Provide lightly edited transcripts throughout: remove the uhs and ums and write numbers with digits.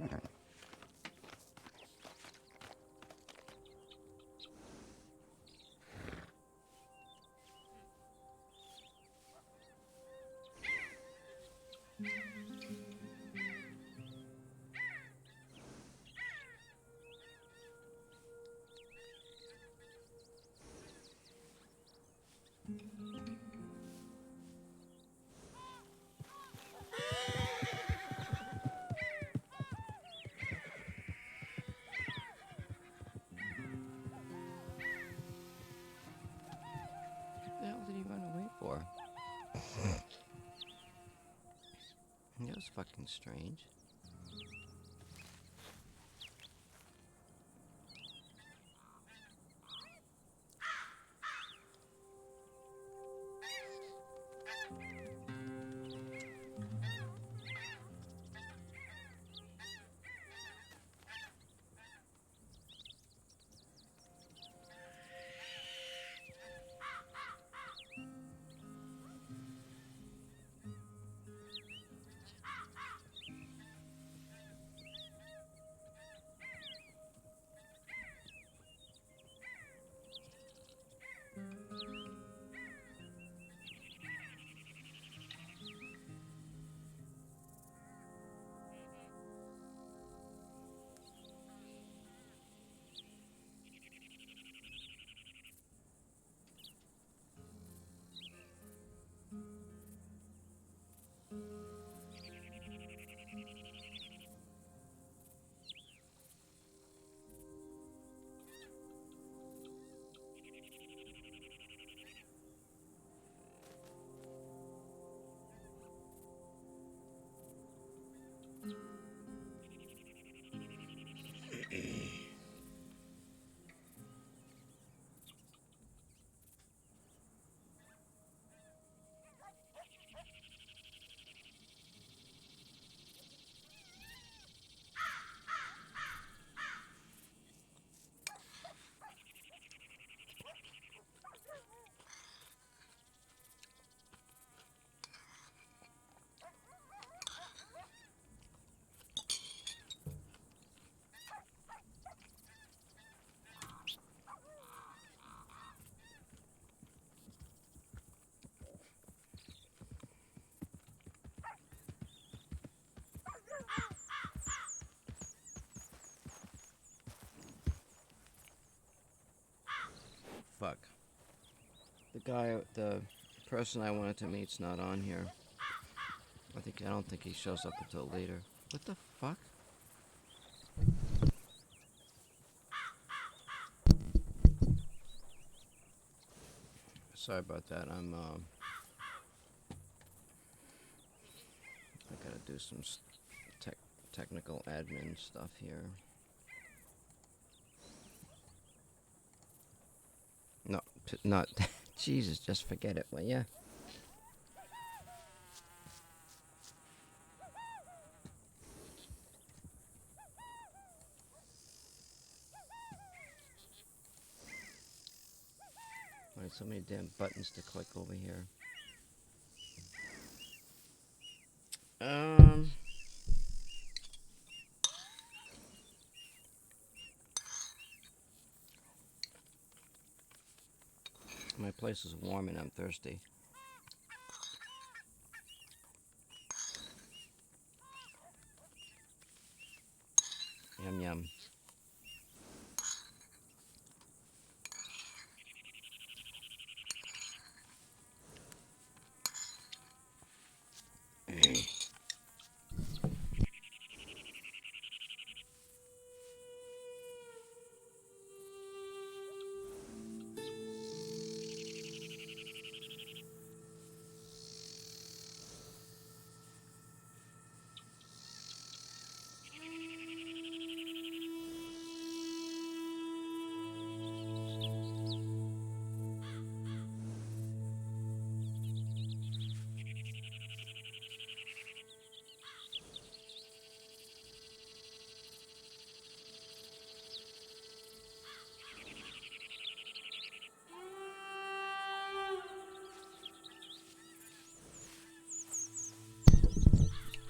The hell did he run away for? That was fucking strange. Fuck. The person I wanted to meet's not on here. I don't think he shows up until later. What the fuck? Sorry about that. I gotta do some technical admin stuff here. No, not. Jesus, just forget it, will ya? Alright, so many damn buttons to click over here. My place is warm and I'm thirsty. Yum yum.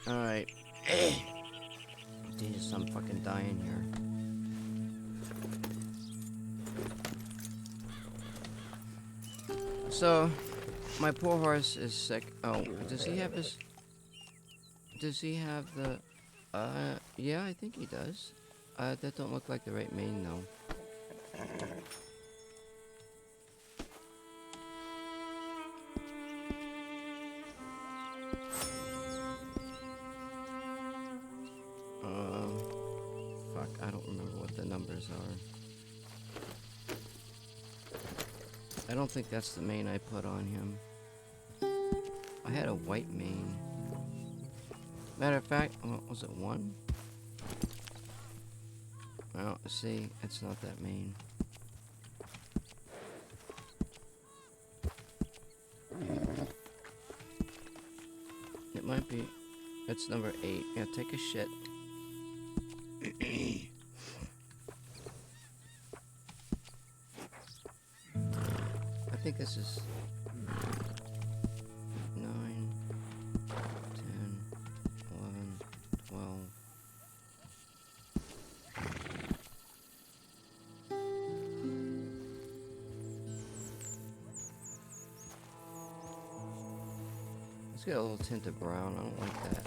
Alright. Jesus, I'm fucking dying here. So, my poor horse is sick. Oh, does he have his... Does he have the... yeah, I think he does. That don't look like the right mane, though. Fuck, I don't remember what the numbers are. I don't think that's the mane I put on him. I had a white mane. Matter of fact, what was it, 1? Well, see, it's not that mane. It might be. It's number 8. Yeah, take a shit. I think this is 9, 10, 11, 12. It's got a little tint of brown. I don't like that.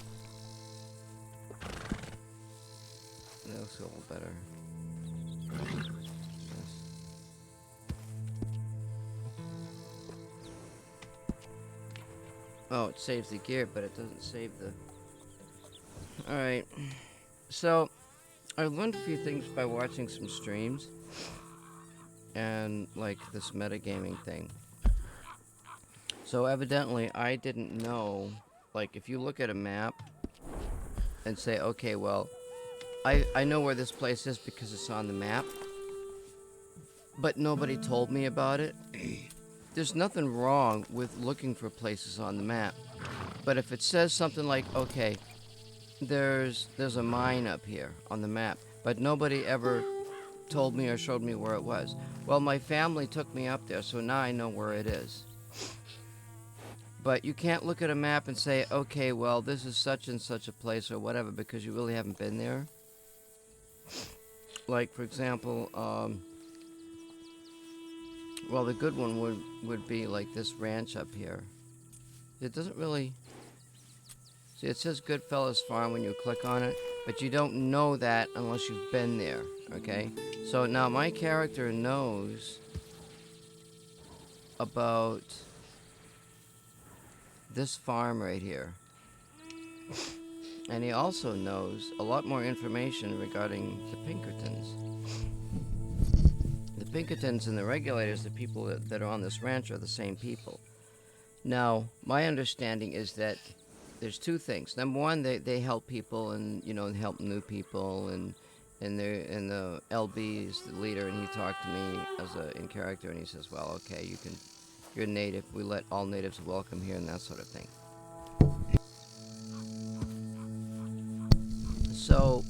That looks a little better. Oh, it saves the gear, but it doesn't save the... Alright. So, I learned a few things by watching some streams. And, like, this metagaming thing. So, evidently, I didn't know... Like, if you look at a map... And say, okay, well... I know where this place is because it's on the map. But nobody told me about it. There's nothing wrong with looking for places on the map. But if it says something like, okay, there's a mine up here on the map, but nobody ever told me or showed me where it was. Well, my family took me up there, so now I know where it is. But you can't look at a map and say, okay, well, this is such and such a place or whatever, because you really haven't been there. Like, for example, well, the good one would be like this ranch up here. It doesn't really... See, it says Goodfellas Farm when you click on it, but you don't know that unless you've been there, okay? So now my character knows about this farm right here. And he also knows a lot more information regarding the Pinkertons. The Pinkertons and the regulators, the people that are on this ranch, are the same people. Now, my understanding is that there's 2 things. Number one, they help people and, you know, help new people, and the LB is the leader, and he talked to me in character, and he says, well, okay, you're native, we let all natives welcome here, and that sort of thing. So,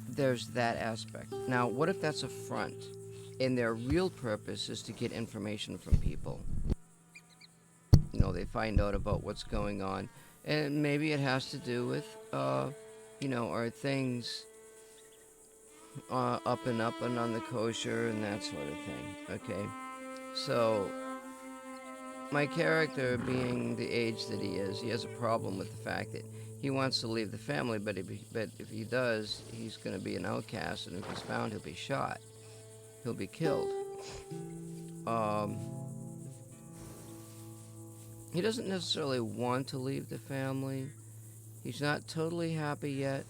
there's that aspect. Now, what if that's a front, and their real purpose is to get information from people? You know, they find out about what's going on, and maybe it has to do with, you know, are things up and on the kosher and that sort of thing, okay? So, my character, being the age that he is, he has a problem with the fact that he wants to leave the family, but if he does, he's going to be an outcast, and if he's found, he'll be shot. He'll be killed. He doesn't necessarily want to leave the family. He's not totally happy yet,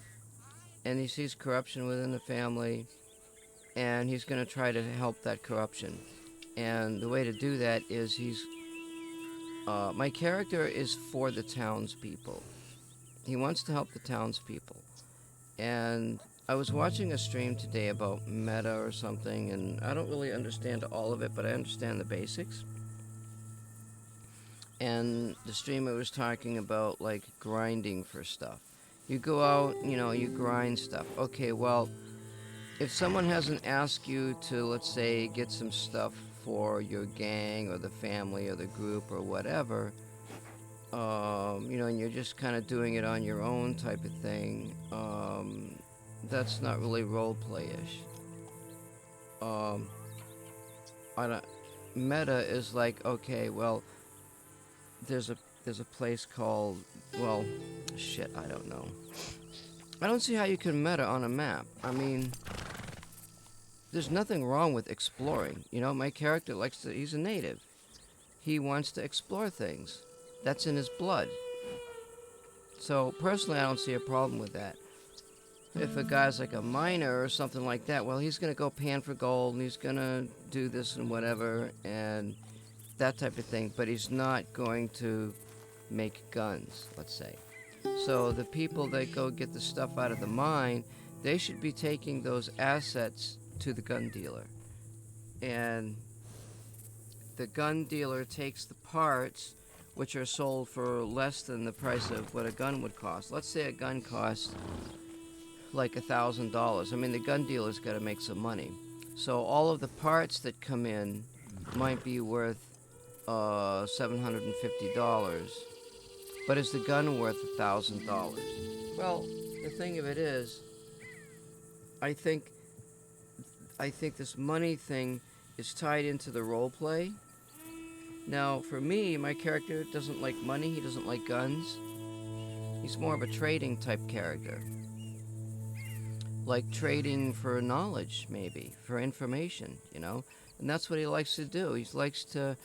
and he sees corruption within the family, and he's going to try to help that corruption. And the way to do that is my character is for the townspeople. He wants to help the townspeople. And I was watching a stream today about meta or something, and I don't really understand all of it, but I understand the basics. And the streamer was talking about, like, grinding for stuff. You go out, you know, you grind stuff. Okay, well, if someone hasn't asked you to, let's say, get some stuff for your gang or the family or the group or whatever, and you're just kind of doing it on your own type of thing, that's not really role play-ish. Um, I don't, meta is like, okay, well, there's a there's a place called, well, shit, I don't know. I don't see how you can meta on a map. I mean, there's nothing wrong with exploring. My character he's a native. He wants to explore things. That's in his blood. So personally, I don't see a problem with that. If a guy's like a miner or something like that, well, he's gonna go pan for gold and he's gonna do this and whatever and that type of thing, but he's not going to make guns, let's say. So the people that go get the stuff out of the mine, they should be taking those assets to the gun dealer. And the gun dealer takes the parts, which are sold for less than the price of what a gun would cost. Let's say a gun costs like $1,000. I mean, the gun dealer's got to make some money. So all of the parts that come in might be worth $750. But is the gun worth $1,000? Well, the thing of it is, I think this money thing is tied into the role play. Now, for me, my character doesn't like money. He doesn't like guns. He's more of a trading type character. Like trading for knowledge, maybe, for information, And that's what he likes to do. He likes to,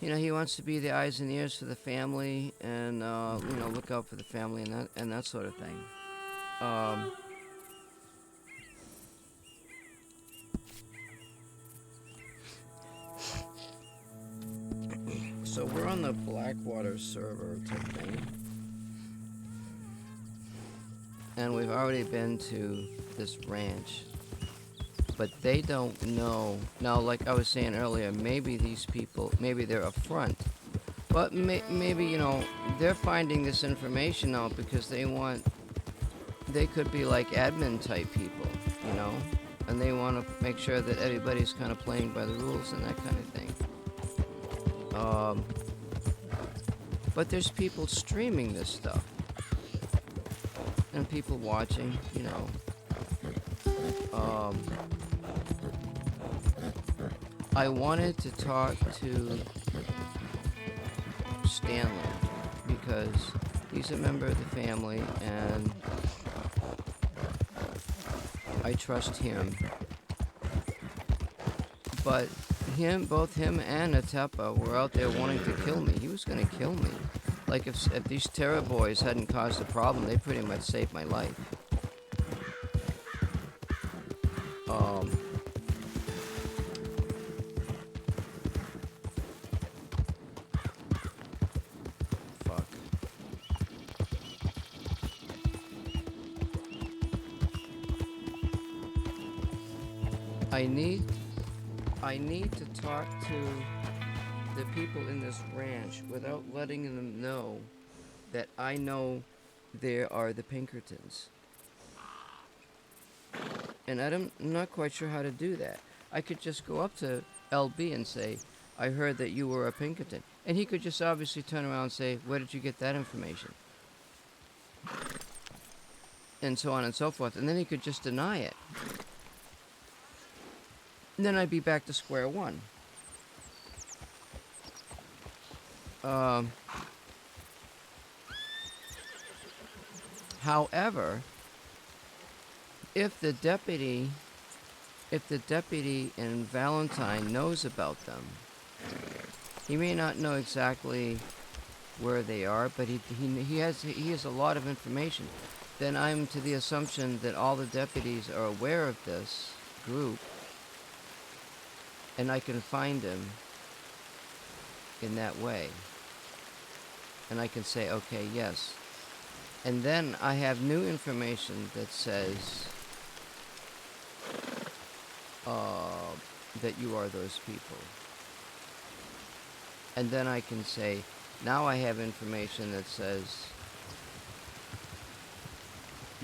he wants to be the eyes and ears for the family and, look out for the family and that sort of thing. So we're on the Blackwater server type thing. And we've already been to this ranch. But they don't know. Now, like I was saying earlier, maybe these people, maybe they're a front. But maybe, they're finding this information out because they could be like admin type people, And they want to make sure that everybody's kind of playing by the rules and that kind of thing. But there's people streaming this stuff. And people watching, I wanted to talk to Stanley because he's a member of the family and I trust him. But both him and Atepa were out there wanting to kill me. He was going to kill me. Like if these Terror Boys hadn't caused a problem, they pretty much saved my life. Fuck. I need to talk to the people in this ranch without letting them know that I know there are the Pinkertons. And I'm not quite sure how to do that. I could just go up to LB and say, I heard that you were a Pinkerton. And he could just obviously turn around and say, where did you get that information? And so on and so forth. And then he could just deny it. And then I'd be back to square one. However, if the deputy in Valentine knows about them, he may not know exactly where they are, but he has a lot of information. Then I'm to the assumption that all the deputies are aware of this group, and I can find him in that way. And I can say, okay, yes. And then I have new information that says that you are those people. And then I can say, now I have information that says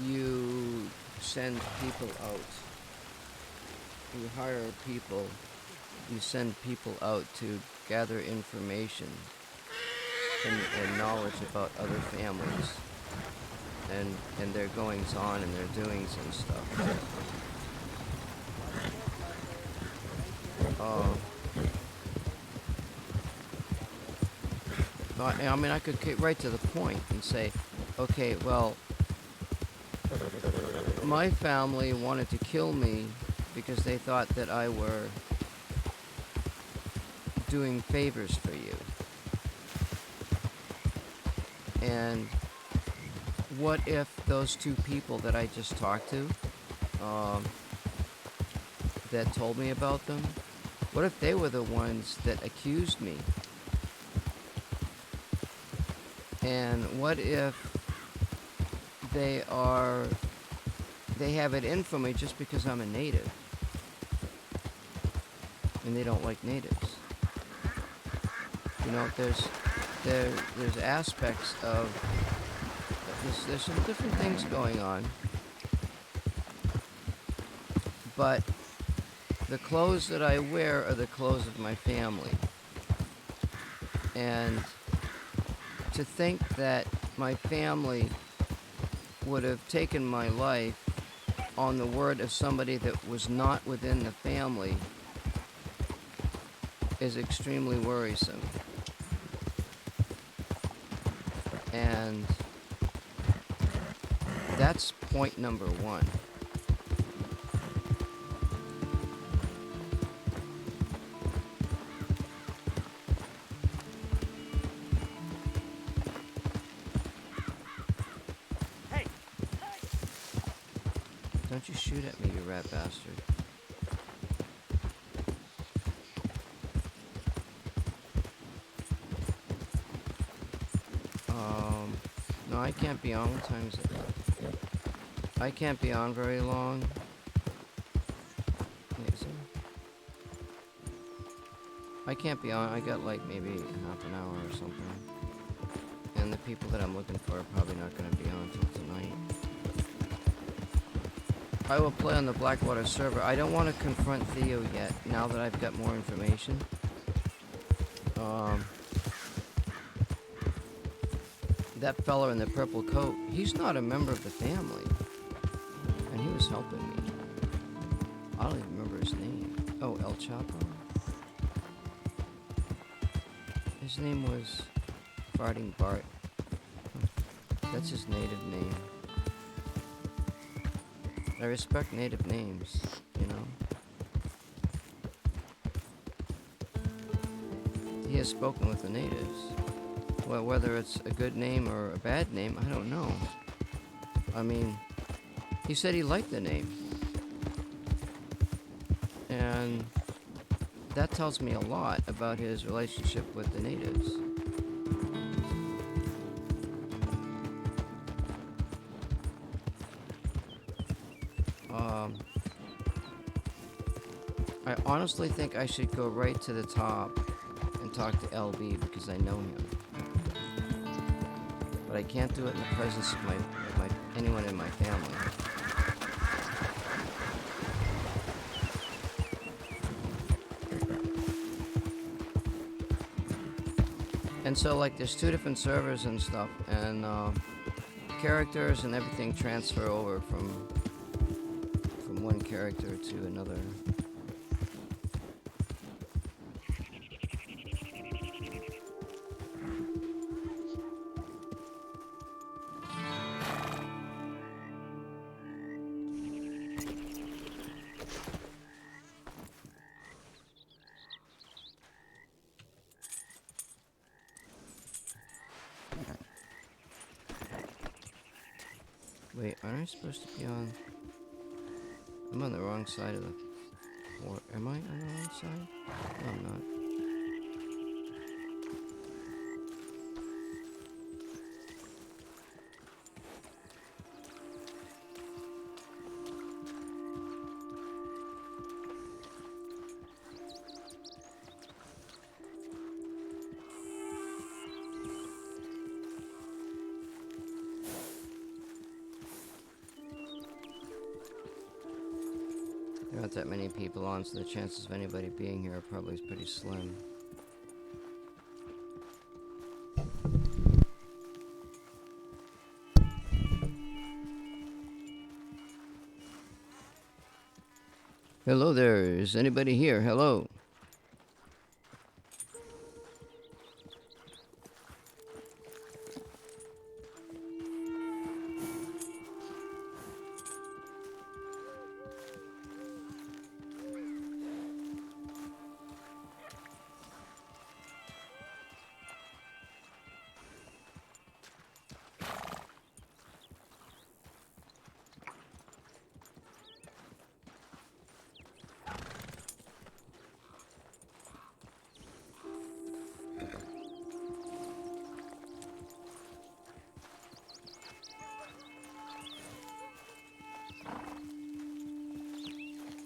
you send people out. You hire people. You send people out to gather information and knowledge about other families and their goings on and their doings and stuff. I mean, I could get right to the point and say, okay, well, my family wanted to kill me because they thought that I were doing favors for you. And what if those two people that I just talked to, that told me about them, what if they were the ones that accused me? And what if they have it in for me just because I'm a native and they don't like natives? You know, there's aspects of there's some different things going on, but the clothes that I wear are the clothes of my family. And to think that my family would have taken my life on the word of somebody that was not within the family is extremely worrisome. And that's point number one. Don't you shoot at me, you rat bastard. No, I can't be on. What time is it? I can't be on very long. I can't be on. I got like maybe half an hour or something. And the people that I'm looking for are probably not going to be on until tonight. I will play on the Blackwater server. I don't want to confront Theo yet, now that I've got more information. That fella in the purple coat, he's not a member of the family. And he was helping me. I don't even remember his name. Oh, El Chapo? His name was Farting Bart. That's his native name. I respect native names, you know. He has spoken with the natives. Well, whether it's a good name or a bad name, I don't know. I mean, he said he liked the name. And that tells me a lot about his relationship with the natives. I honestly think I should go right to the top and talk to LB because I know him. But I can't do it in the presence of anyone in my family. And so, like, there's two different servers and stuff, and characters and everything transfer over from one character to another. Wait, aren't I supposed to be on... I'm on the wrong side of the... Or am I on the wrong side? No, I'm not. There aren't that many people on, so the chances of anybody being here are probably pretty slim. Hello there. Is anybody here? Hello.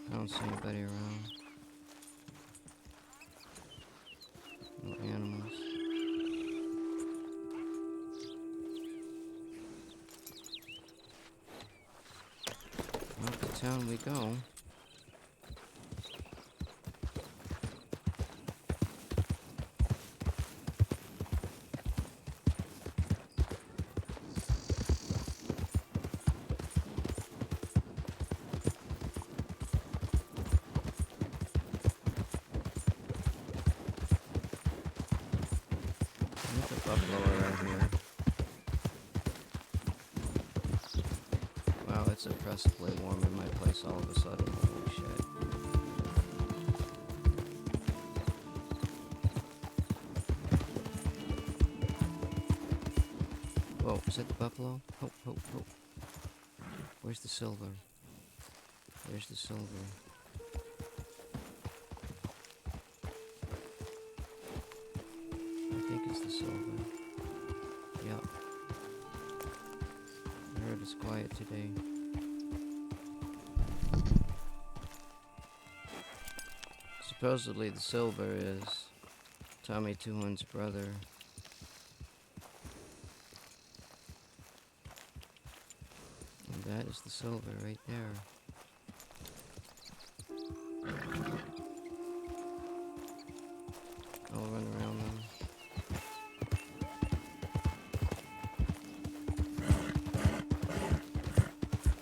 I don't see anybody around. No animals. Up to town we go. There's a buffalo around here. Wow, it's oppressively warm in my place all of a sudden. Holy shit. Whoa, is that the buffalo? Oh, oh, oh. Where's the silver? There's the silver. I think it's the silver. Yep. I heard it's quiet today. Supposedly the silver is Tommy Two-Horn's brother. And that is the silver right there. I'll run around them.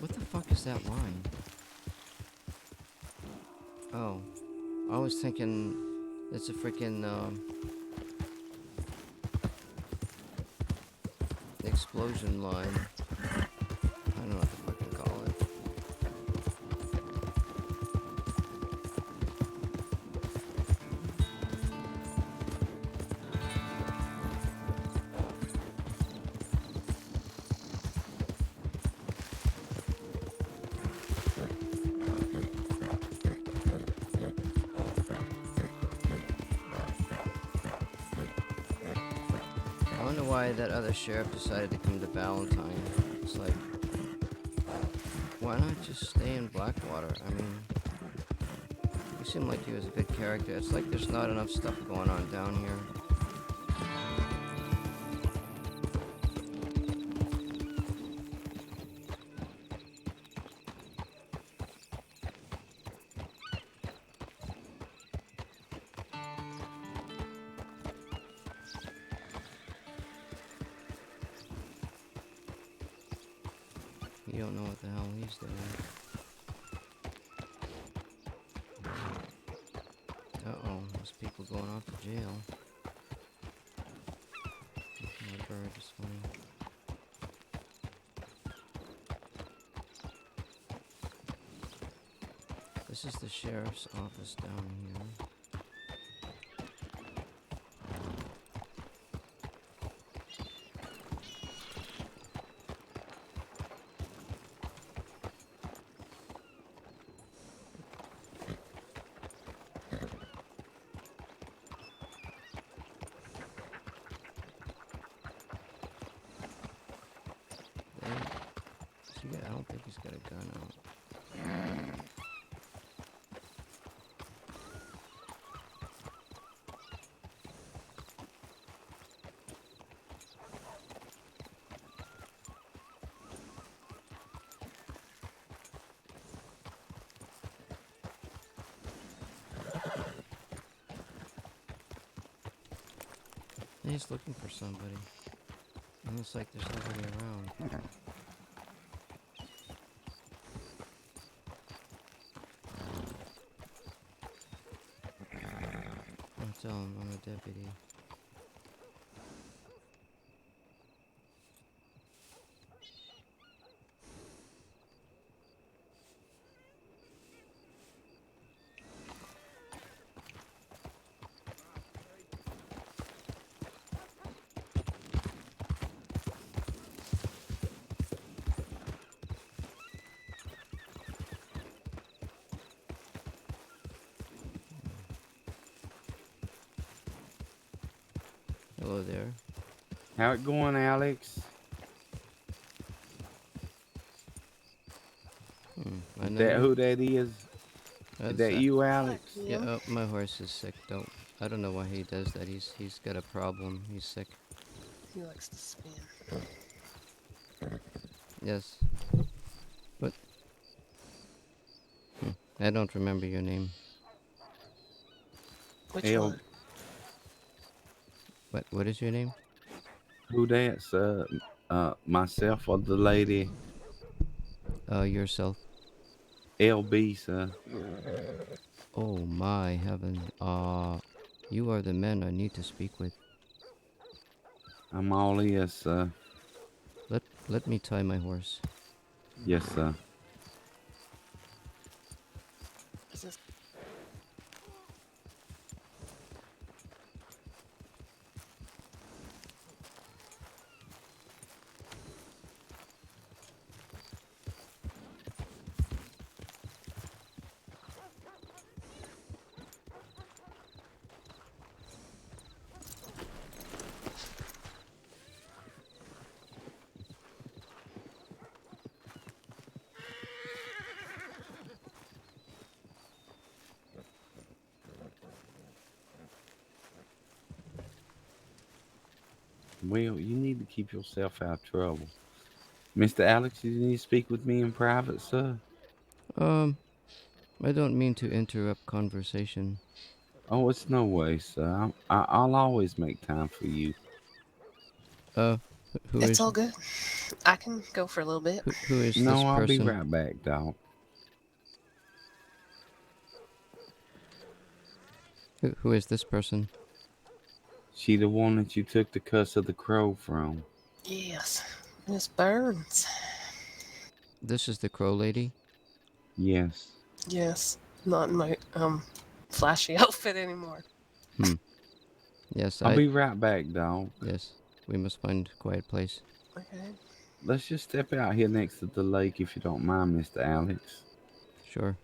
What the fuck is that line? Oh. I was thinking it's a freaking explosion line. I don't know what to fucking call it. I wonder why that other sheriff decided to come to Valentine. It's like, why not just stay in Blackwater? I mean, he seemed like he was a good character. It's like there's not enough stuff going on down here. You don't know what the hell he's doing. Uh-oh, there's people going off to jail. My bird is funny. This is the sheriff's office down here. I don't think he's got a gun out. He's looking for somebody. It looks like there's nobody around. deputy. Hello there. How it going, Alex? I Is know that you. who that is? Is That's that you, Alex? yeah. Yeah. My horse is sick. Don't. I don't know why he does that. He's got a problem. He's sick. He likes to spin. Yes. But I don't remember your name. Which El, one? What is your name? who that's? Myself or the lady? Yourself. LB, sir. Oh my heaven. You are the man I need to speak with. I'm all ears, sir. Let me tie my horse. Yes, sir. Is this? Well, you need to keep yourself out of trouble. Mr. Alex, you need to speak with me in private, sir? Um, I don't mean to interrupt conversation. Oh, it's no way, sir. I'll always make time for you. Uh, who It's is all good. I can go for a little bit. who is this No, I'll be person? right back, dog. Who is this person? She the one that you took the cuss of the crow from. Yes. Miss Burns. This is the crow lady. Yes. Yes. Not in my flashy outfit anymore. Hmm. Yes, I'll I. be right back, dog. Yes, we must find a quiet place. Okay. Let's just step out here next to the lake if you don't mind, Mr. Alex. Sure.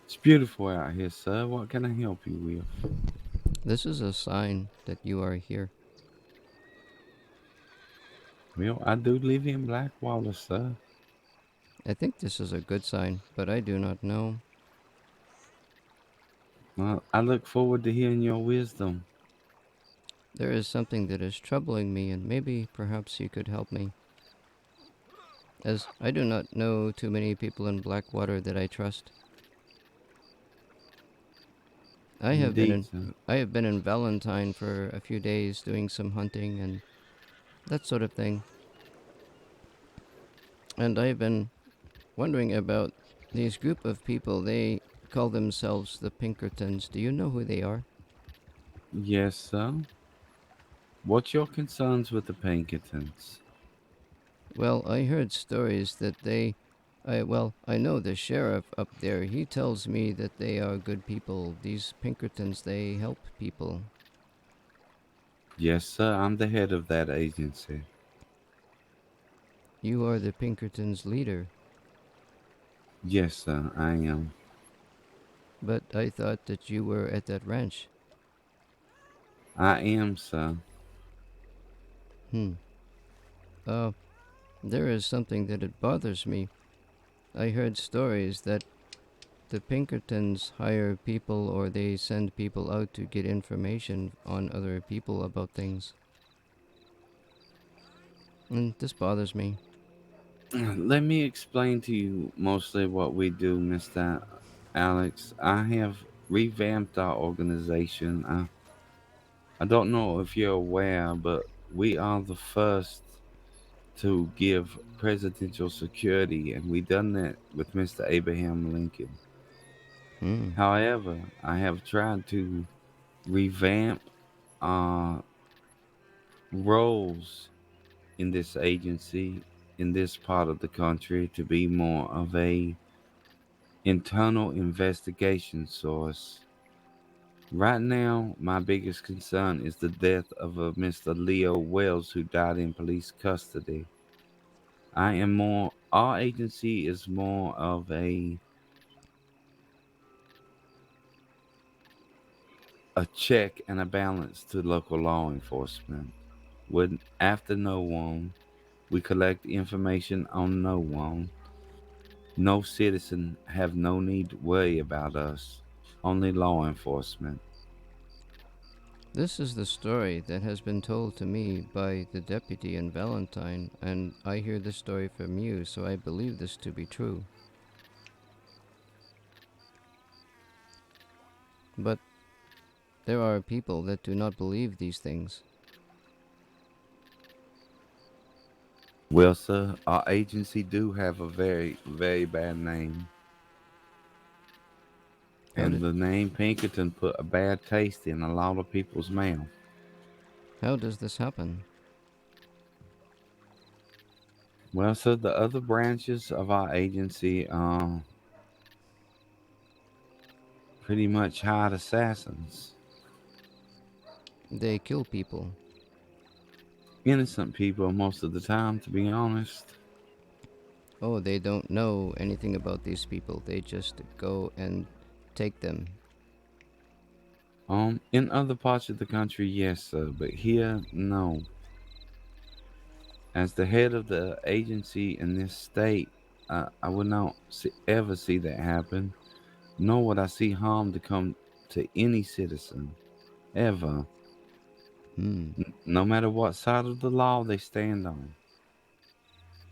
It's beautiful out here, sir. What can I help you with? This is a sign that you are here. Well, I do live in Blackwater, sir. I think this is a good sign, but I do not know. Well, I look forward to hearing your wisdom. There is something that is troubling me, and maybe perhaps you could help me. As I do not know too many people in Blackwater that I trust. I have been Indeed, in sir. I have been in Valentine for a few days doing some hunting and that sort of thing. And I've been wondering about these group of people. They call themselves the Pinkertons. Do you know who they are? Yes, sir. What's your concerns with the Pinkertons? Well, I heard stories that I know the sheriff up there. He tells me that they are good people. These Pinkertons, they help people. Yes, sir. I'm the head of that agency. You are the Pinkertons' leader. Yes, sir. I am. But I thought that you were at that ranch. I am, sir. Hmm. Uh, there is something that it bothers me. I heard stories that the Pinkertons hire people or they send people out to get information on other people about things. And this bothers me. Let me explain to you mostly what we do, Mr. Alex. I have revamped our organization. I don't know if you're aware, but we are the first to give presidential security, and we done that with Mr. Abraham Lincoln. Hmm. However, I have tried to revamp uh, roles in this agency in this part of the country to be more of a internal investigation source. Right now, my biggest concern is the death of a Mr. Leo Wells who died in police custody. Our agency is more of a check and a balance to local law enforcement. When after no one, we collect information on no one. No citizen have no need to worry about us. Only law enforcement. This is the story that has been told to me by the deputy and Valentine, and I hear this story from you, so I believe this to be true. But there are people that do not believe these things. Well, sir, our agency do have a very, very bad name. How, And d- the name Pinkerton put a bad taste in a lot of people's mouth. how does this happen? Well, sir, the other branches of our agency pretty much hired assassins. They kill people. Innocent people most of the time, to be honest. Oh, they don't know anything about these people. They just go and take them. In other parts of the country, yes, sir, but here, no. As the head of the agency in this state, I would not ever see that happen, nor would I see harm to come to any citizen, ever, Hmm. no matter what side of the law they stand on.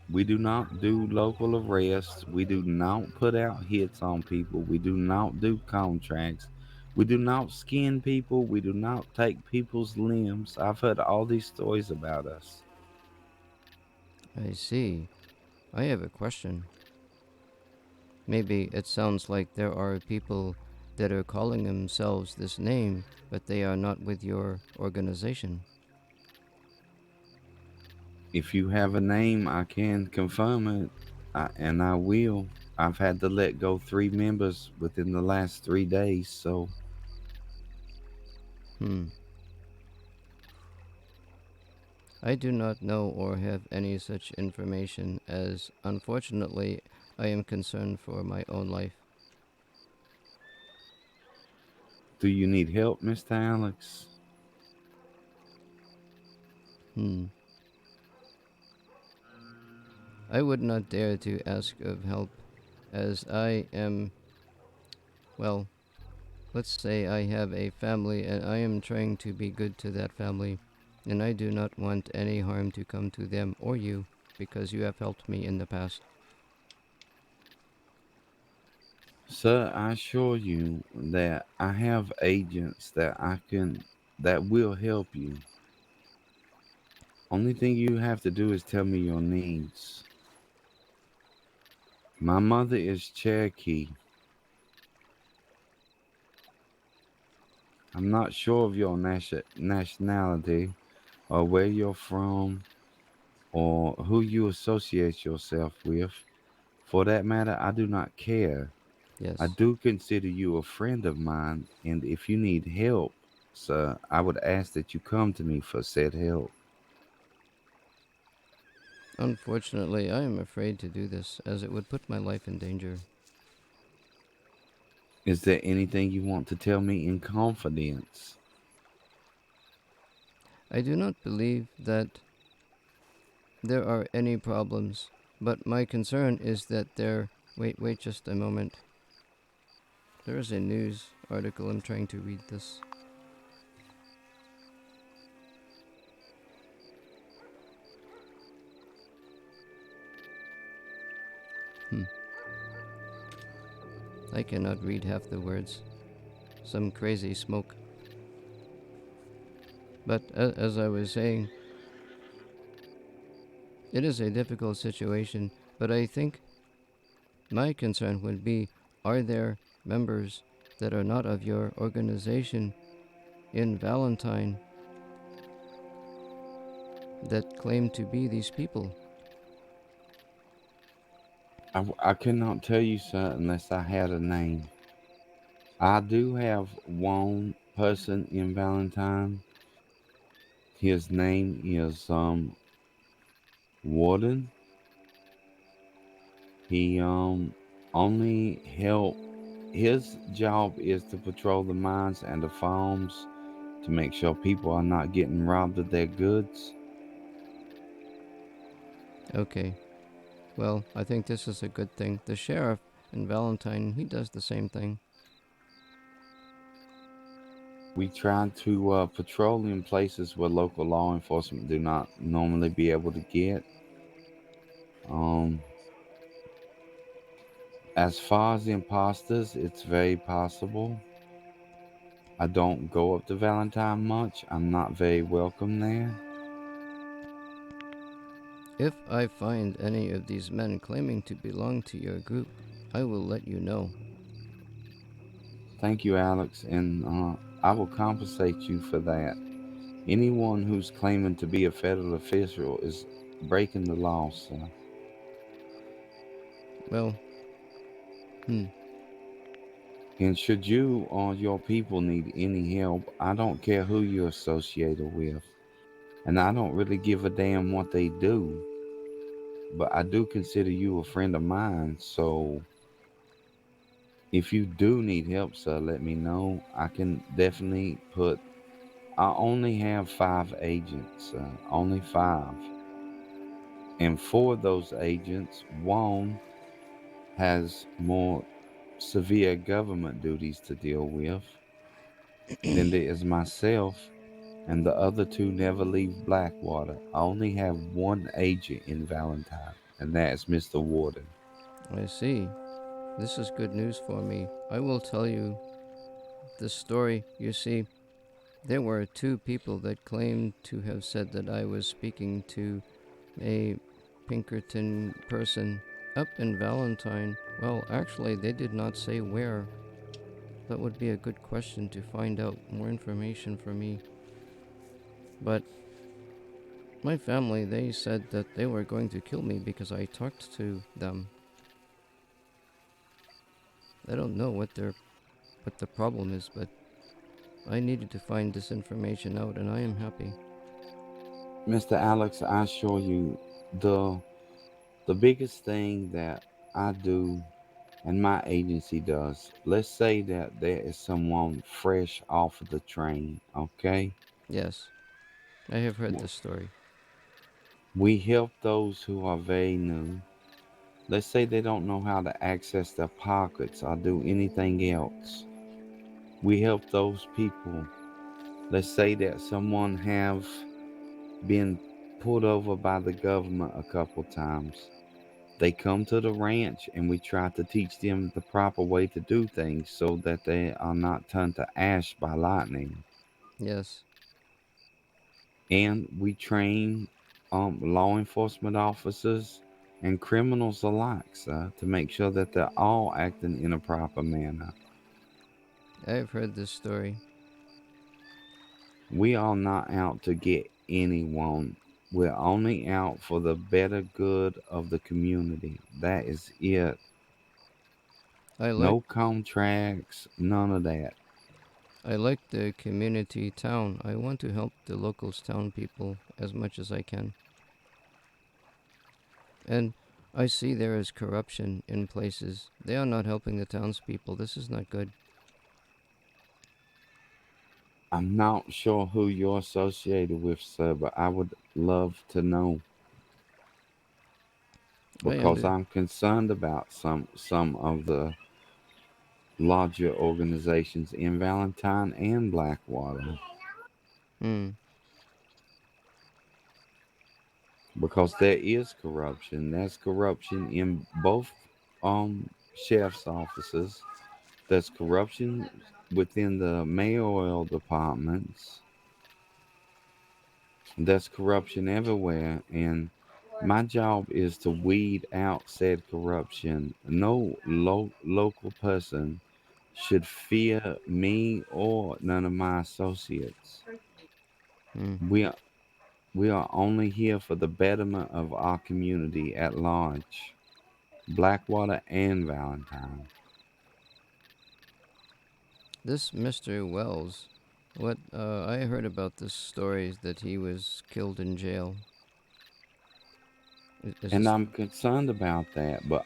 We do not do local arrests. We do not put out hits on people. We do not do contracts. We do not skin people. We do not take people's limbs. I've heard all these stories about us. I see. I have a question. Maybe it sounds like there are people that are calling themselves this name, but they are not with your organization. If you have a name, I can confirm it, and I will. I've had to let go 3 members within the last 3 days, so Hmm. I do not know or have any such information, as unfortunately I am concerned for my own life. do you need help, Mr. Alex? Hmm. I would not dare to ask of help, as I am, well, let's say I have a family and I am trying to be good to that family, and I do not want any harm to come to them or you because you have helped me in the past. Sir, I assure you that I have agents that will help you. Only thing you have to do is tell me your needs. My mother is Cherokee. I'm not sure of your nationality or where you're from or who you associate yourself with. For that matter, I do not care. I Yes. do consider you a friend of mine, and if you need help, sir, I would ask that you come to me for said help. Unfortunately, I am afraid to do this, as it would put my life in danger. Is there anything you want to tell me in confidence? I do not believe that there are any problems, but my concern is that there. Wait just a moment. There is a news article. I'm trying to read this. Hmm. I cannot read half the words. Some crazy smoke. But as I was saying, it is a difficult situation. But I think my concern would be, are there members that are not of your organization in Valentine that claim to be these people? I could not tell you, sir, unless I had a name. I do have one person in Valentine. His name is Warden. He only help. His job is to patrol the mines and the farms to make sure people are not getting robbed of their goods. Okay, well, I think this is a good thing. The sheriff in Valentine, he does the same thing. We try to patrol in places where local law enforcement do not normally be able to get. Um, as far as imposters, it's very possible. I don't go up to Valentine much. I'm not very welcome there. If I find any of these men claiming to belong to your group, I will let you know. Thank you, Alex, and I will compensate you for that. Anyone who's claiming to be a federal official is breaking the law, sir. Well, hmm, And should you or your people need any help, I don't care who you're associated with. And I don't really give a damn what they do, but I do consider you a friend of mine. So if you do need help, sir, let me know. I can definitely put. I only have 5 agents, only 5. And 4 of those agents, one has more severe government duties to deal with. Then there is myself, and the other 2 never leave Blackwater. I only have one agent in Valentine, and that is Mr. Warden. I see. This is good news for me. I will tell you the story. You see, there were 2 people that claimed to have said that I was speaking to a Pinkerton person up in Valentine. Well, actually, they did not say where. That would be a good question to find out more information for me. But my family, they said that they were going to kill me because I talked to them. I don't know what the problem is, but I needed to find this information out, and I am happy. Mr. Alex, I assure you, the the biggest thing that I do and my agency does, let's say that there is someone fresh off of the train, okay? Yes, I have heard this story. We help those who are very new. Let's say they don't know how to access their pockets or do anything else. We help those people. Let's say that someone have been pulled over by the government a couple times. They come to the ranch and we try to teach them the proper way to do things so that they are not turned to ash by lightning. Yes, And we train law enforcement officers and criminals alike, sir, to make sure that they're all acting in a proper manner. I have heard this story. We are not out to get anyone. We're only out for the better good of the community. That is it. I like No contracts, none of that. I like the community town. I want to help the locals town people as much as I can. And I see there is corruption in places. They are not helping the townspeople. This is not good. I'm not sure who you're associated with, sir, but I would love to know I because under I'm concerned about some of the larger organizations in Valentine and Blackwater Hmm. because there is corruption. There's corruption in both sheriff's offices. There's corruption within the mayoral departments. There's corruption everywhere, and my job is to weed out said corruption. No local person should fear me or none of my associates. Hmm. We are, we are only here for the betterment of our community at large, Blackwater and Valentine. This Mr. Wells, what I heard about this story is that he was killed in jail. Is And this I'm concerned about that, but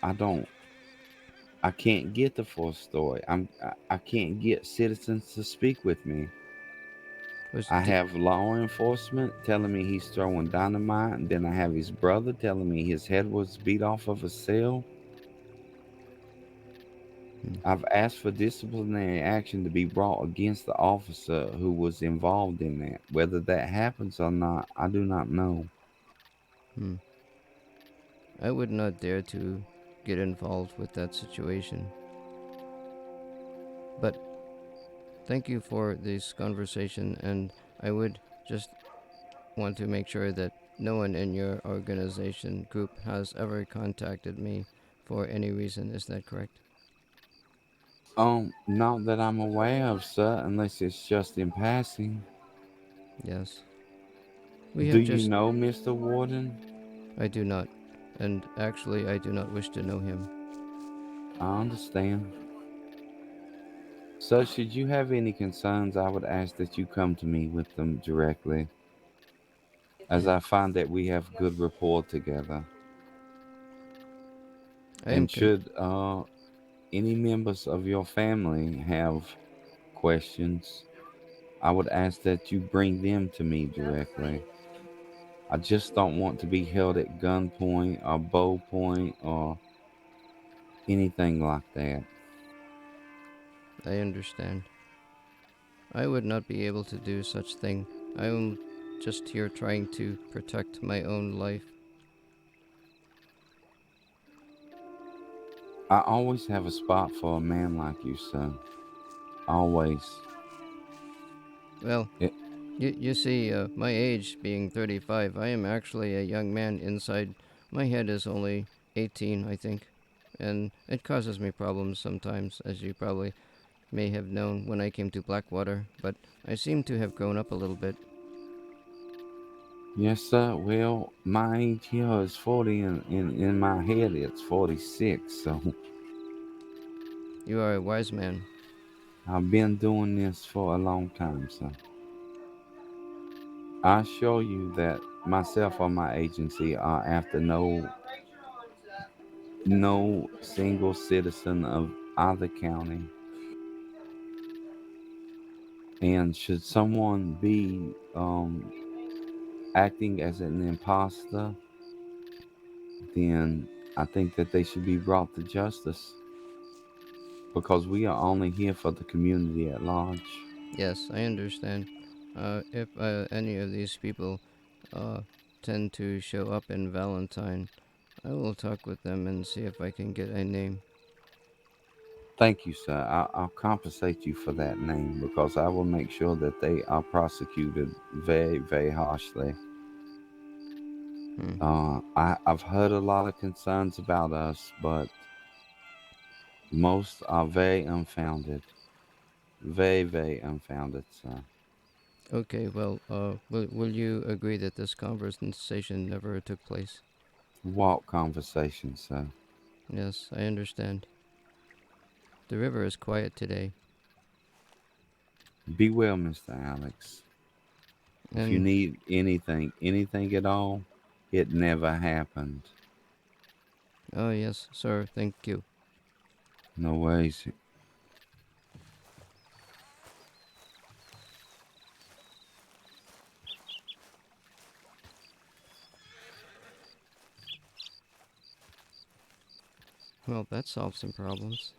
I can't get the full story. I can't get citizens to speak with me. was I have law enforcement telling me he's throwing dynamite, and then I have his brother telling me his head was beat off of a cell. hmm, I've asked for disciplinary action to be brought against the officer who was involved in that. Whether that happens or not, I do not know. hmm. I would not dare to get involved with that situation. But thank you for this conversation, and I would just want to make sure that no one in your organization group has ever contacted me for any reason. Is that correct? Not that I'm aware of, sir, unless it's just in passing. Yes. We Do have you just. know Mr. Warden? I do not. And actually, I do not wish to know him. I understand. So, should you have any concerns, I would ask that you come to me with them directly, as Hmm. I find that we have good rapport together. I am And con. should any members of your family have questions, I would ask that you bring them to me directly. I just don't want to be held at gunpoint or bow point or anything like that. I understand. I would not be able to do such thing. I am just here trying to protect my own life. I always have a spot for a man like you, son. Always. Well, It, you see, my age being 35, I am actually a young man inside. My head is only 18, I think. And it causes me problems sometimes, as you probably may have known when I came to Blackwater, but I seem to have grown up a little bit. yes, sir. Well, my age here is 40, and in my head it's 46. So You are a wise man. I've been doing this for a long time, sir. I assure you that myself or my agency are after no single citizen of either county. And should someone be acting as an imposter, then I think that they should be brought to justice because we are only here for the community at large. Yes, I understand. If any of these people uh, tend to show up in Valentine, I will talk with them and see if I can get a name. Thank you, sir. I'll compensate you for that name because I will make sure that they are prosecuted very, very harshly. Hmm. I've heard a lot of concerns about us, but most are very unfounded. Very, very unfounded, sir. Okay, well, will you agree that this conversation never took place? What conversation, sir? Yes, I understand. The river is quiet today, Be well, Mr. Alex. If you and need anything at all, it never happened. oh yes, sir, thank you. No worries. Well, that solves some problems.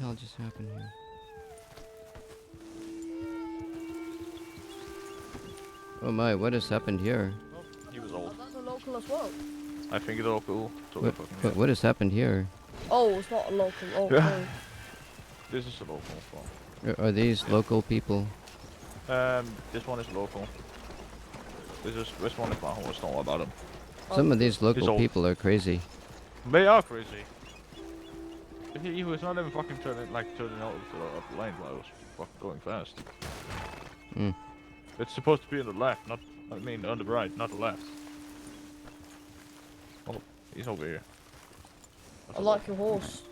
the hell just happened here? Oh my, what has happened here? Oh, he was old. That's a local as well. I think it's all cool. What has happened here? Oh, it's not a local. Oh, Yeah. sorry. This is a local as Are these local people? well. This one is local. This one is my horse. Don't worry about him. Some of these He's local old. people are crazy. They are crazy. He was not even fucking turning out to the lane while I was fucking going fast. Hmm. It's supposed to be on the left, not I mean on the right, not the left. Oh, he's over here. That's I a like local. your horse.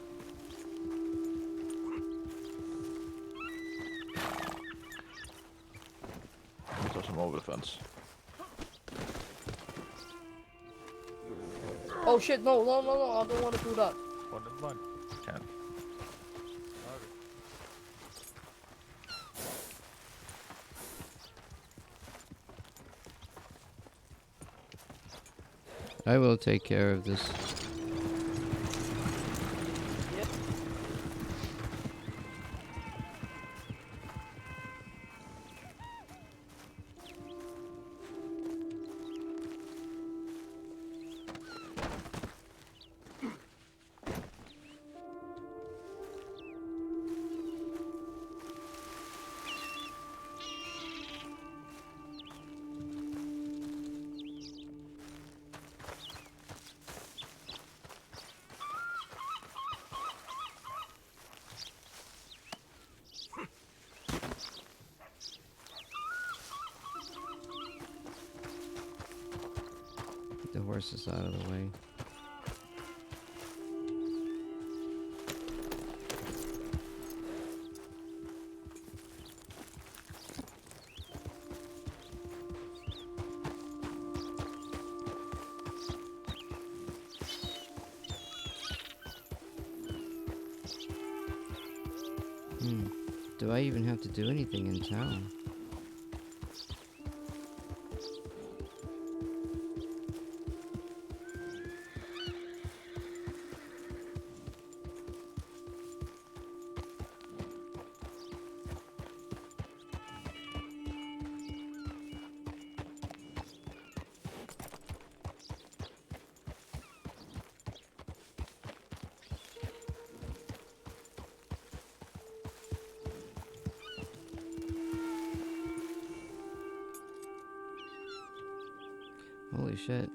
He toss him over the fence. Oh shit! No! No! No! No! I don't want to do that. Oh, never mind. You can. I will take care of this. Get the horses out of the way. Do I even have to do anything in town? Holy shit.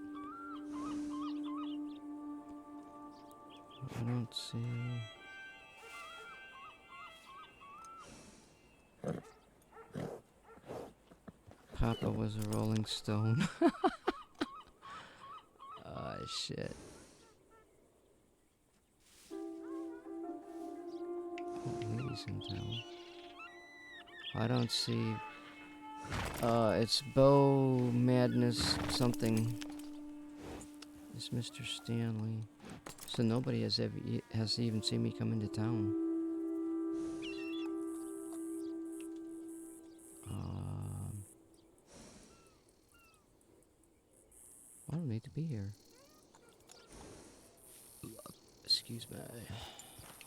I don't see... Papa was a Rolling Stone. Ah, shit. Oh, ladies in town. I don't see... it's Bo Madness something. It's Mr. Stanley. So nobody has even seen me come into town. I don't need to be here. Excuse me.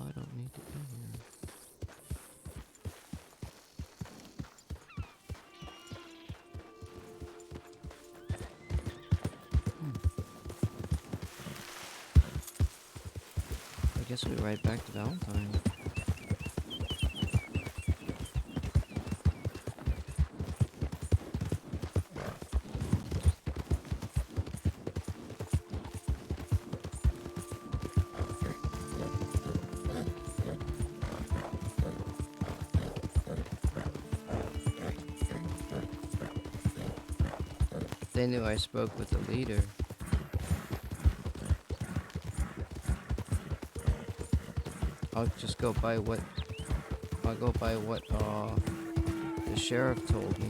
I don't need to be here. I guess we're right back to Valentine. They knew I spoke with the leader. I'll just go by what the sheriff told me.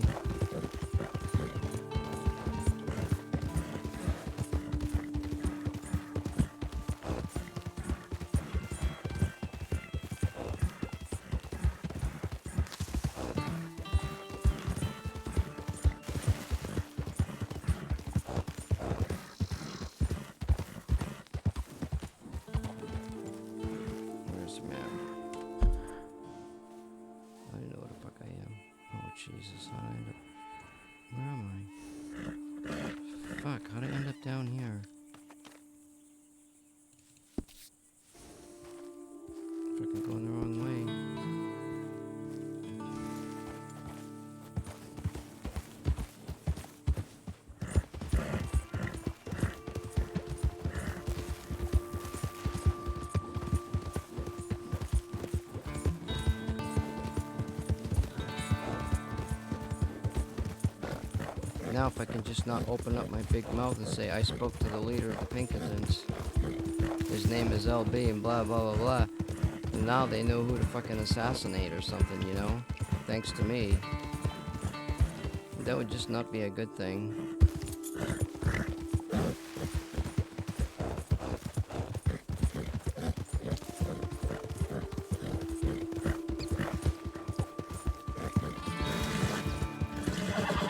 Where's the map? Now if I can just not open up my big mouth and say I spoke to the leader of the Pinkertons. His name is LB and blah blah blah blah. And now they know who to fucking assassinate or something, you know? Thanks to me. That would just not be a good thing.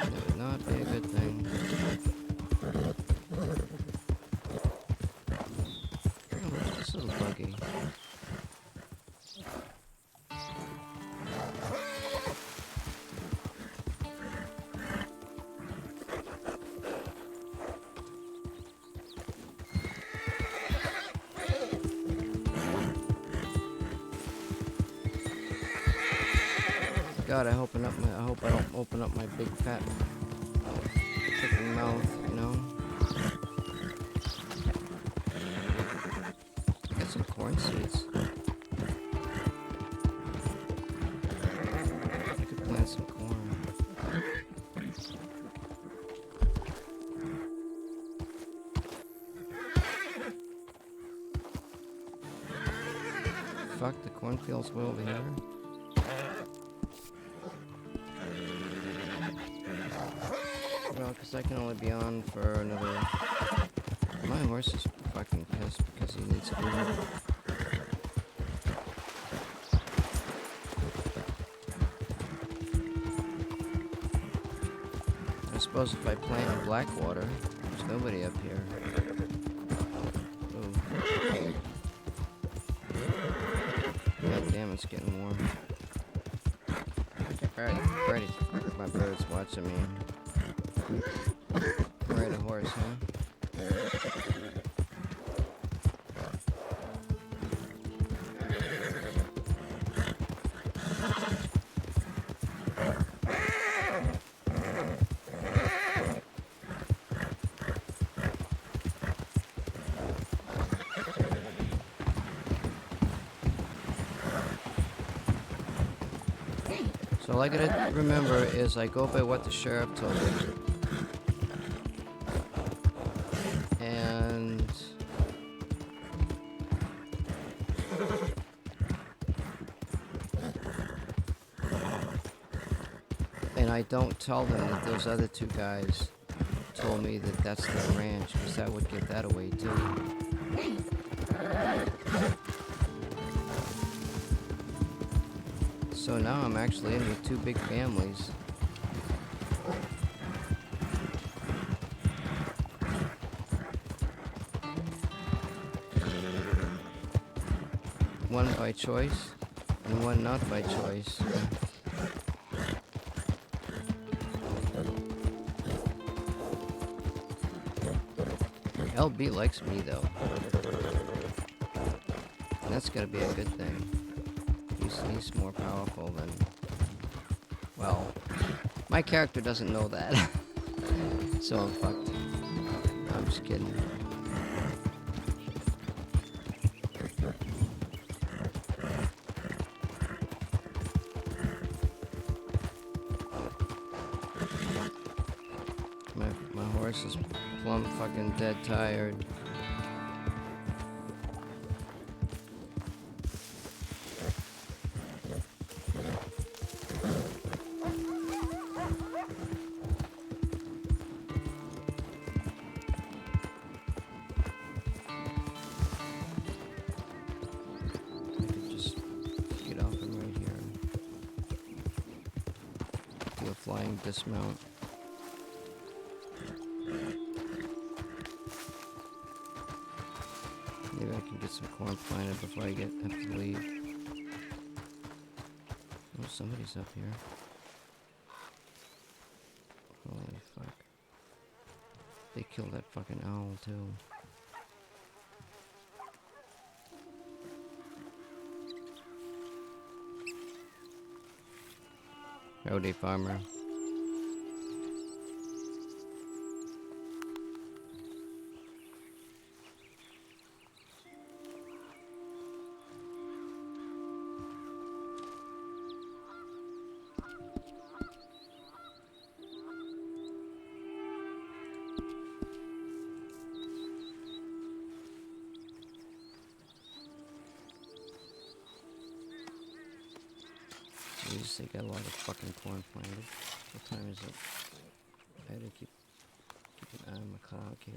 That would not be a good thing. Oh, what's this little buggy? God, I hope I don't open up my big fat freaking mouth, you know? Got some corn seeds. I could plant some corn. Fuck, the cornfields way over here. Well, because I can only be on for another... My horse is fucking pissed because he needs food. I suppose if I plant in Blackwater, there's nobody up here. Ooh. God damn, it's getting warm. Alright, my bird's watching me. Ride a horse, huh? So all I gotta remember is I go by what the sheriff told me. And I don't tell them that those other two guys told me that that's their ranch, because that would give that away too. So now I'm actually in with two big families. One by choice, and one not by choice. LB likes me though. And that's gotta be a good thing. He's more powerful than... Well, my character doesn't know that. So I'm fucked. I'm just kidding. My horse is plumb fucking dead tired. I could just get off him right here. Do a flying dismount. Maybe I can get some corn planted before I have to leave. Oh, somebody's up here. Holy fuck. They killed that fucking owl too. Howdy, farmer. You just got a lot of fucking corn planted. What time is it? I had to keep an eye on my clock here.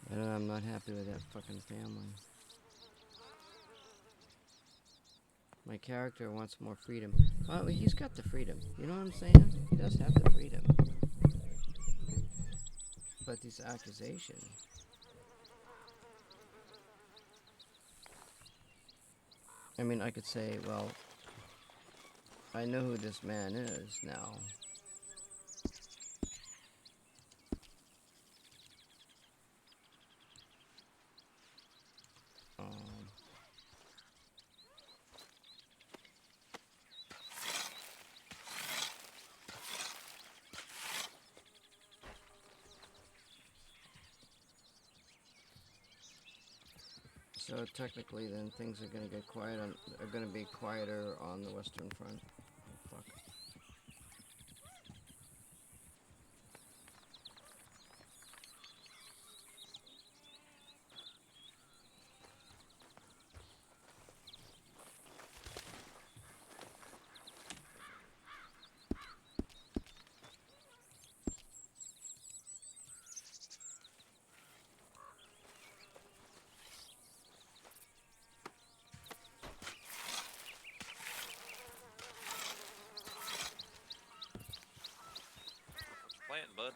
I don't know, I'm not happy with that fucking family. My character wants more freedom. Well, he's got the freedom. You know what I'm saying? He does have the freedom. But these accusations. I mean, I could say, well, I know who this man is now. So technically, then things are gonna get quiet. Are gonna be quieter on the Western Front. Oh, fuck. Planting, bud.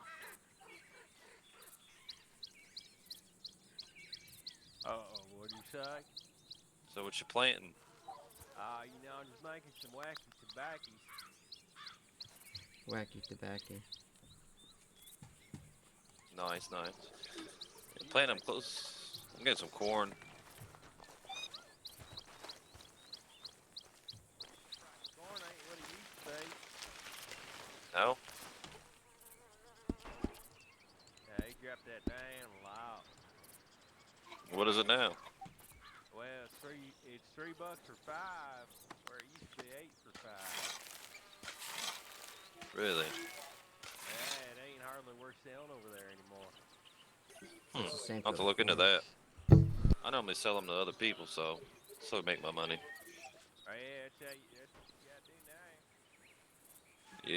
Uh-oh, what'd you say? So what you planting? You know, I'm just making some wacky tobackies. Wacky tobacco. Nice, nice. Plant them close. I'm getting some corn. Corn ain't what it used to be. No? Yeah, he dropped that down a lot. What is it now? Well, it's $3 for 5, where it used to be 8 for 5. Really? Yeah, it ain't hardly worth selling over there anymore. It's the same I'll have to for look into corn. that. I normally sell them to other people, so make my money. Oh yeah, that's what you gotta do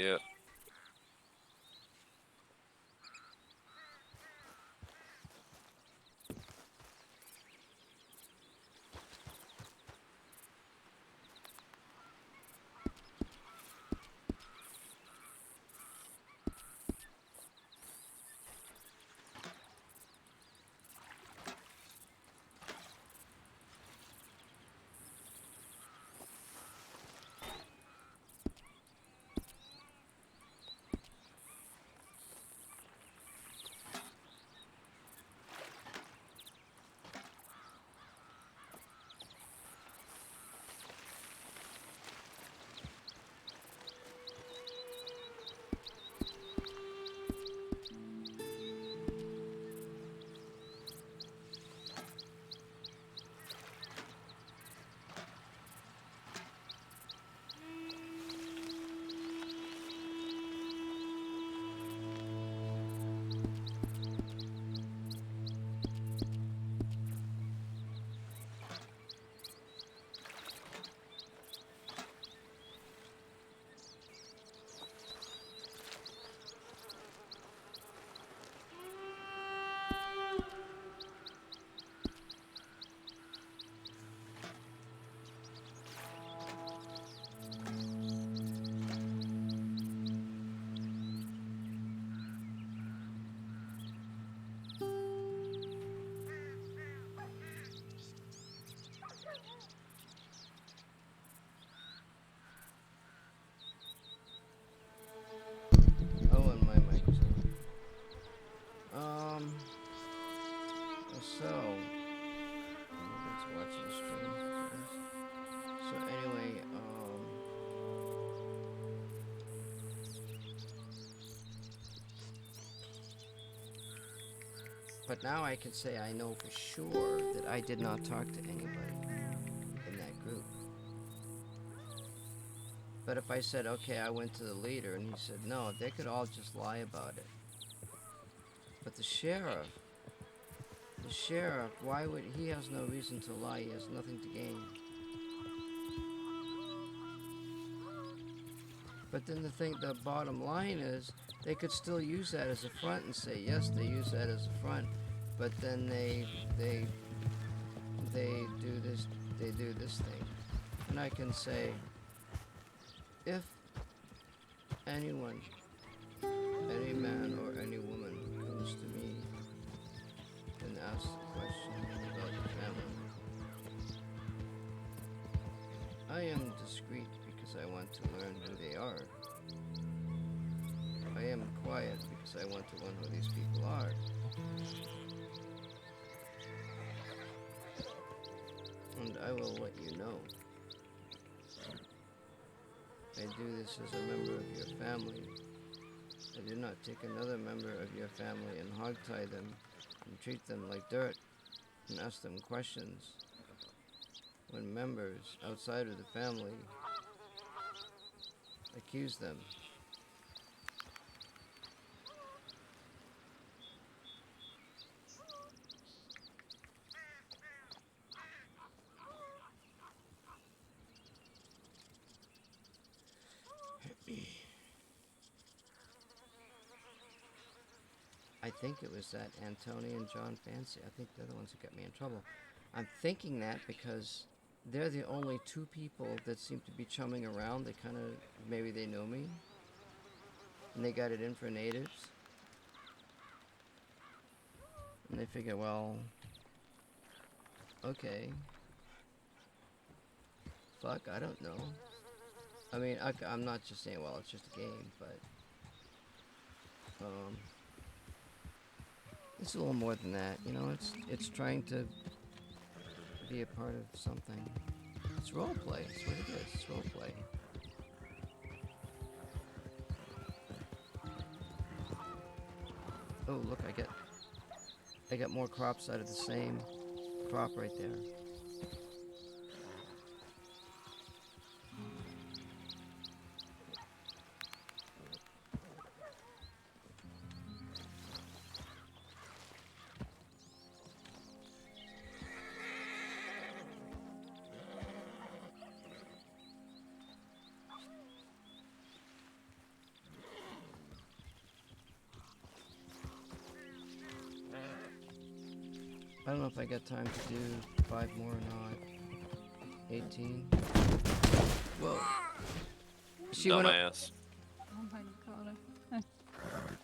now. Yeah. But now I can say I know for sure that I did not talk to anybody in that group. But if I said, okay, I went to the leader, and he said, no, they could all just lie about it. But the sheriff, why would, he has no reason to lie, he has nothing to gain. But then the bottom line is, they could still use that as a front and say, yes, they use that as a front, but then they do this thing. And I can say, if anyone, any man or any woman comes to me and asks a question about the family, I am discreet because I want to learn who they are. I am quiet because I want to learn who these people are. And I will let you know. I do this as a member of your family. I do not take another member of your family and hogtie them and treat them like dirt and ask them questions when members outside of the family accuse them. I think it was that Antony and John Fancy. I think they're the ones who got me in trouble. I'm thinking that because they're the only two people that seem to be chumming around. They kind of, maybe they know me. And they got it in for natives. And they figure, well, okay. Fuck, I don't know. I mean, I'm not just saying, well, it's just a game, but... it's a little more than that, you know, it's trying to be a part of something. It's roleplay, that's what it is, it's roleplay. Oh, look, I got more crops out of the same crop right there. I don't know if I got time to do 5 more or not. 18. Whoa. She went up. Dumbass. Oh my god.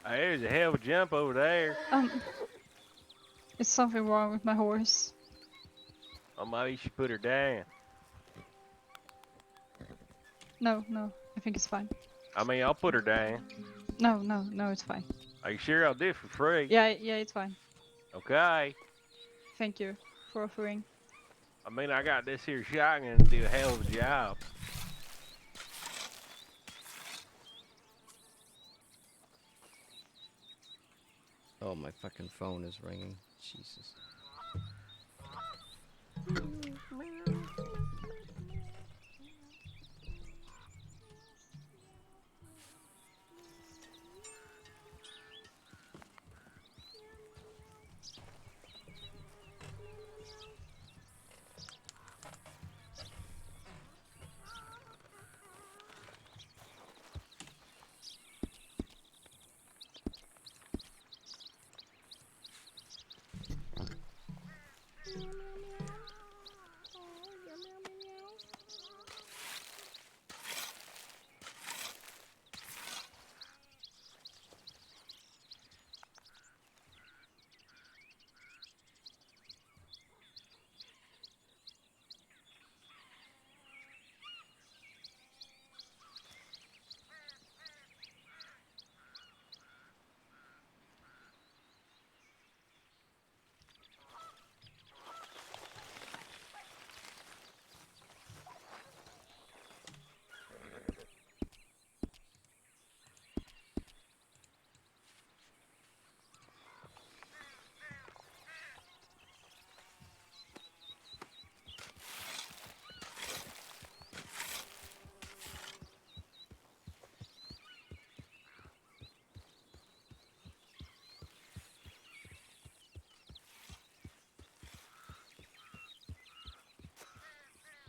Hey, there's a hell of a jump over there. Is something wrong with my horse? Oh, maybe you should put her down. No, I think it's fine. I mean, I'll put her down. No, it's fine. Are you sure I'll do it for free? Yeah, it's fine. Okay. Thank you for offering. I mean, I got this here shotgun to do a hell of a job. Oh, my fucking phone is ringing. Jesus.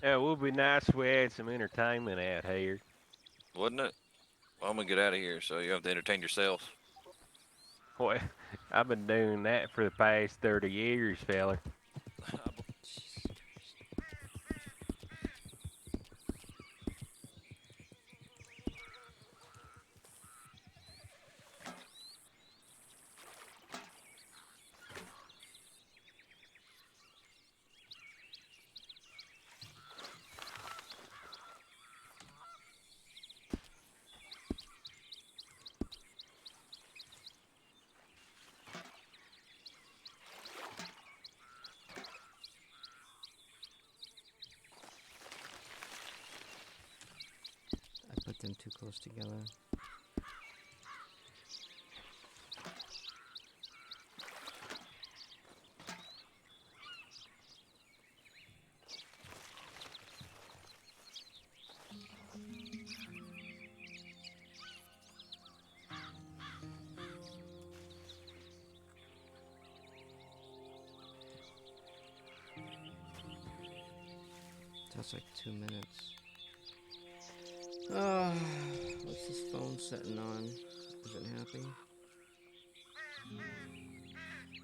Yeah, it would be nice if we had some entertainment out here. Wouldn't it? Well, I'm gonna get out of here, so you have to entertain yourself. Well, I've been doing that for the past 30 years, fella. Jesus Christ. I put them too close together. That's like 2 minutes. What's this phone sitting on? Is it happy?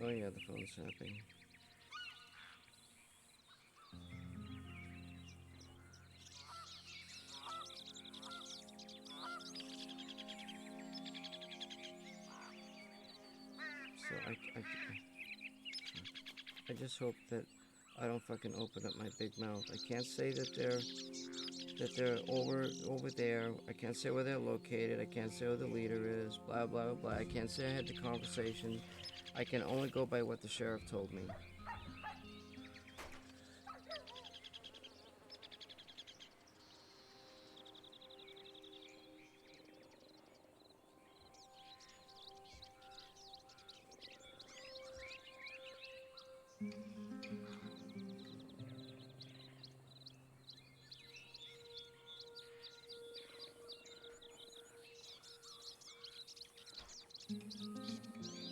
Oh yeah, the phone's happy. So I just hope that I don't fucking open up my big mouth. I can't say that they're over there. I can't say where they're located. I can't say where the leader is. Blah blah blah. I can't say I had the conversation. I can only go by what the sheriff told me.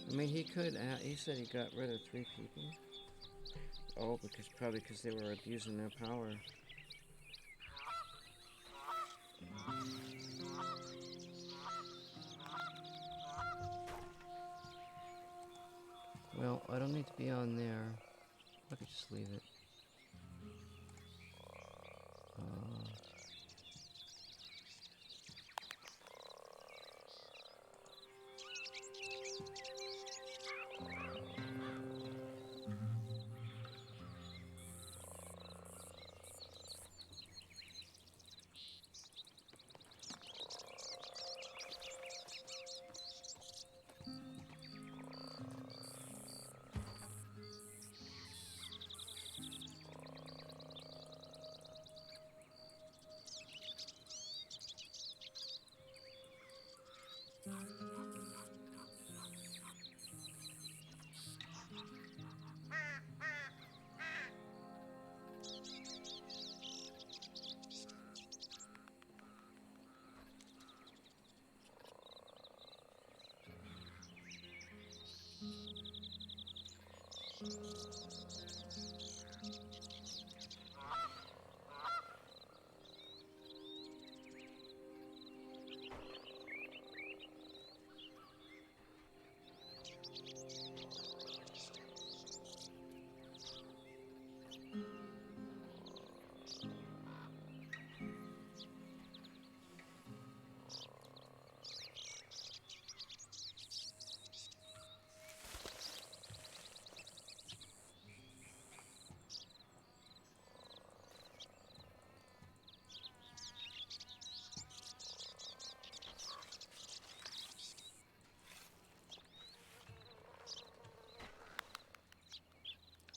I mean, he could. He said he got rid of 3 people. Oh, probably because they were abusing their power. Well, I don't need to be on there. I could just leave it.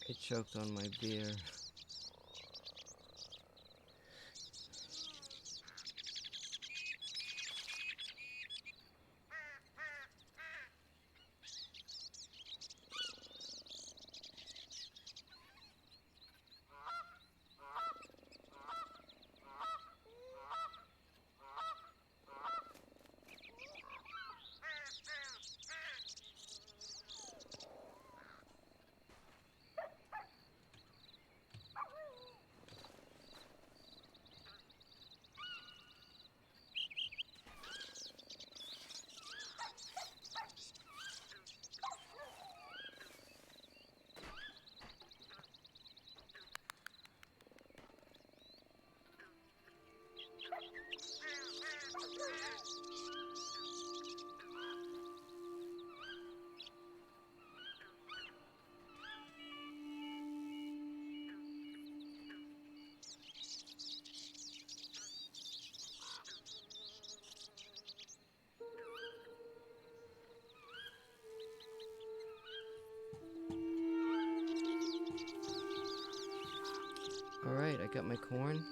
It choked on my beer. Alright, I got my corn.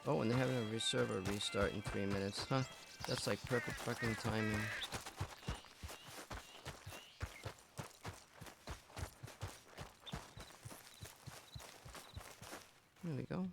Oh, and they're having a server restart in 3 minutes. Huh. That's like perfect fucking timing. There we go.